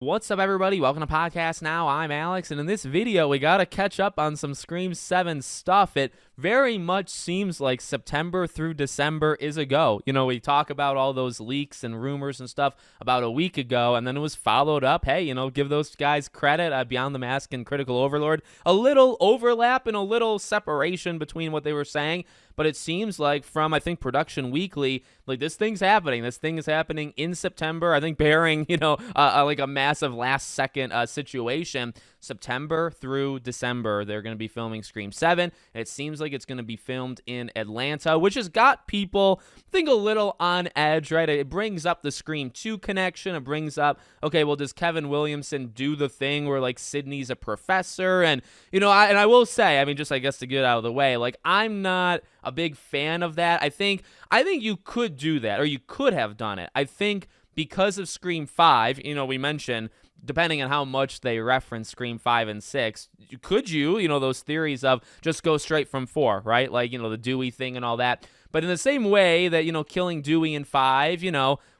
What's up, everybody? Welcome to Podcast Now. I'm Alex, and in this video, we got to catch up on some Scream 7 stuff. It very much seems like September through December is a go. You know, we talk about all those leaks and rumors and stuff about a week ago, and then it was followed up. Hey, give those guys credit. Beyond the Mask and Critical Overlord. A little overlap and a little separation between what they were saying, but it seems like from, I think, Production Weekly, like this thing's happening. This thing is happening in September, I think, bearing, like a massive last-second situation. September through December, they're going to be filming Scream 7. It seems like it's going to be filmed in Atlanta, which has got people, I think, a little on edge, right? It brings up the Scream 2 connection. It brings up, okay, well, does Kevin Williamson do the thing where, like, Sydney's a professor? And, I will say, I mean, just, I guess, to get out of the way, like, I'm not a big fan of that. I think you could do that, or you could have done it. I think because of Scream 5, we mentioned, depending on how much they reference Scream 5 and 6, could you, those theories of just go straight from 4, right? Like, the Dewey thing and all that. But in the same way that, killing Dewey in 5,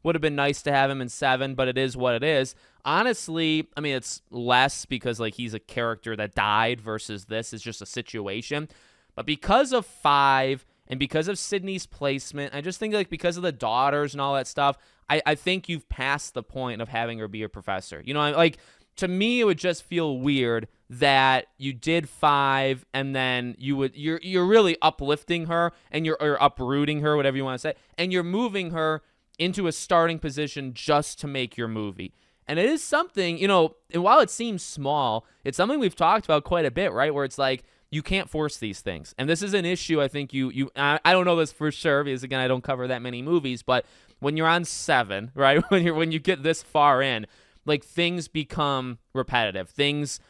would have been nice to have him in 7, but it is what it is. Honestly, I mean, it's less because, like, he's a character that died versus this is just a situation. But because of 5 and because of Sydney's placement, I just think, like, because of the daughters and all that stuff, I think you've passed the point of having her be a professor. Like, to me, it would just feel weird that you did 5 and then you're really uplifting her and you're uprooting her, whatever you want to say, and you're moving her into a starting position just to make your movie. And it is something, and while it seems small, it's something we've talked about quite a bit, right? Where it's like, you can't force these things. And this is an issue I think I don't know this for sure because, again, I don't cover that many movies, but when you're on 7, right, when you get this far in, like, things become repetitive. Things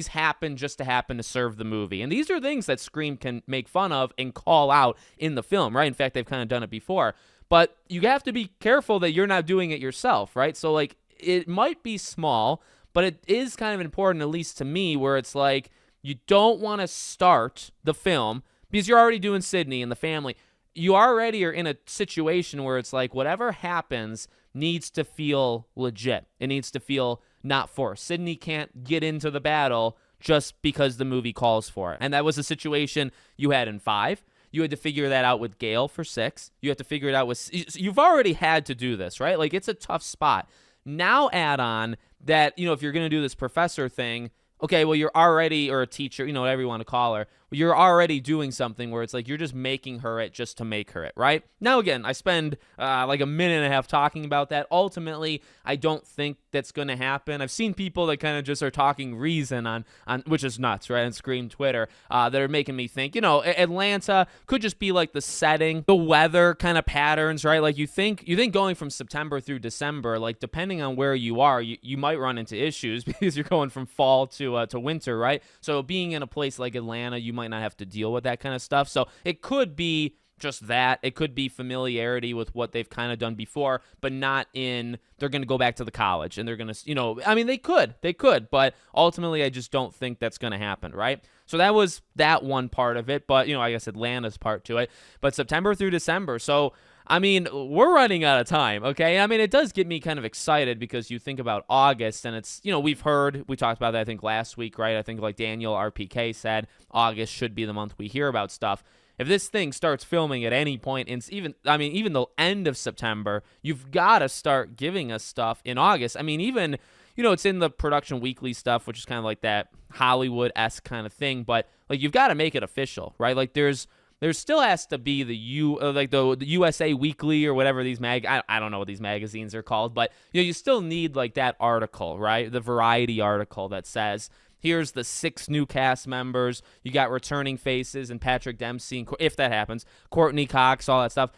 happen just to happen to serve the movie. And these are things that Scream can make fun of and call out in the film, right? In fact, they've kind of done it before. But you have to be careful that you're not doing it yourself, right? So, like, it might be small, but it is kind of important, at least to me, where it's like, you don't want to start the film because you're already doing Sydney and the family. You already are in a situation where it's like whatever happens needs to feel legit. It needs to feel not forced. Sydney can't get into the battle just because the movie calls for it. And that was a situation you had in 5. You had to figure that out with Gale for 6. You have to figure it out with... You've already had to do this, right? Like, it's a tough spot. Now add on that, if you're going to do this professor thing... Okay, well, you're already, or a teacher, whatever you want to call her, you're already doing something where it's like you're just making her it just to make her it, right? Now, again, I spend like a minute and a half talking about that. Ultimately, I don't think that's going to happen. I've seen people that kind of just are talking reason on which is nuts, right, on Scream Twitter, that are making me think, Atlanta could just be like the setting, the weather kind of patterns, right? Like, you think going from September through December, like, depending on where you are, you might run into issues because you're going from fall to winter, right? So being in a place like Atlanta, you might not have to deal with that kind of stuff. So it could be just that. It could be familiarity with what they've kind of done before, but not in they're going to go back to the college and they're going to, I mean, they could, but ultimately I just don't think that's going to happen, right? So that was that one part of it, but, I guess Atlanta's part to it, but September through December. So, I mean, we're running out of time, okay? I mean, it does get me kind of excited because you think about August, and it's, we talked about that, I think, last week, right? I think, like, Daniel RPK said, August should be the month we hear about stuff. If this thing starts filming at any point, even the end of September, you've got to start giving us stuff in August. I mean, even, it's in the Production Weekly stuff, which is kind of like that Hollywood-esque kind of thing, but, like, you've got to make it official, right? Like, there still has to be the USA Weekly or whatever these I don't know what these magazines are called, but you still need, like, that article, right? The Variety article that says, here's the 6 new cast members. You got returning faces and Patrick Dempsey, and, if that happens, Courtney Cox, all that stuff.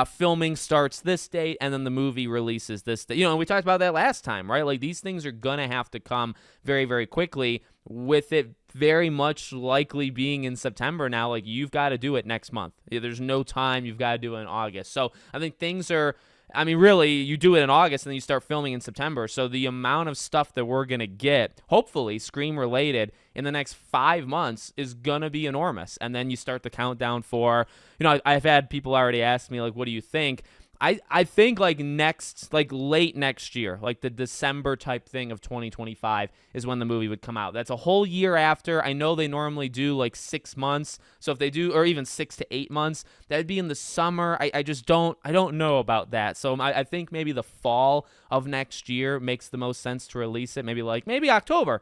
Filming starts this date, and then the movie releases this date. And we talked about that last time, right? Like, these things are going to have to come very, very quickly, with it very much likely being in September now. Like, you've got to do it next month. There's no time. You've got to do it in August. So I think things are... I mean, really, you do it in August and then you start filming in September. So the amount of stuff that we're going to get, hopefully Scream-related, in the next 5 months is going to be enormous. And then you start the countdown for, I've had people already ask me, like, what do you think? I think like late next year, like the December type thing of 2025 is when the movie would come out. That's a whole year after. I know they normally do like 6 months. So if they do, or even 6 to 8 months, that'd be in the summer. I just don't know about that. So I think maybe the fall of next year makes the most sense to release it. Maybe October,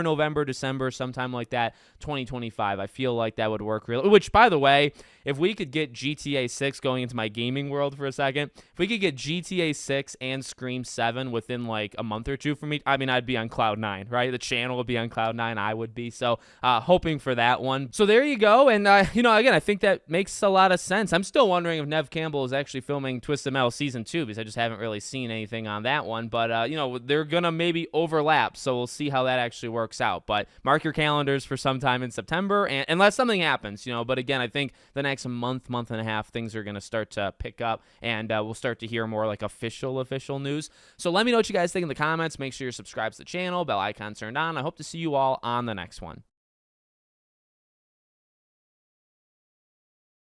November, December, sometime like that, 2025. I feel like that would work really. Which, by the way, if we could get GTA 6, going into my gaming world for a second, if we could get GTA 6 and Scream 7 within like a month or two for me, I mean, I'd be on cloud nine, right? The channel would be on cloud nine. I would be. So hoping for that one. So there you go. And, again, I think that makes a lot of sense. I'm still wondering if Nev Campbell is actually filming Twisted Metal Season 2 because I just haven't really seen anything on that one. But, they're going to maybe overlap. So we'll see how that actually works out. But mark your calendars for sometime in September, and unless something happens, but again, I think the next month and a half, things are going to start to pick up, and we'll start to hear more like official news. So let me know what you guys think in the comments. Make sure you're subscribed to the channel, bell icon turned on. I hope to see you all on the next one.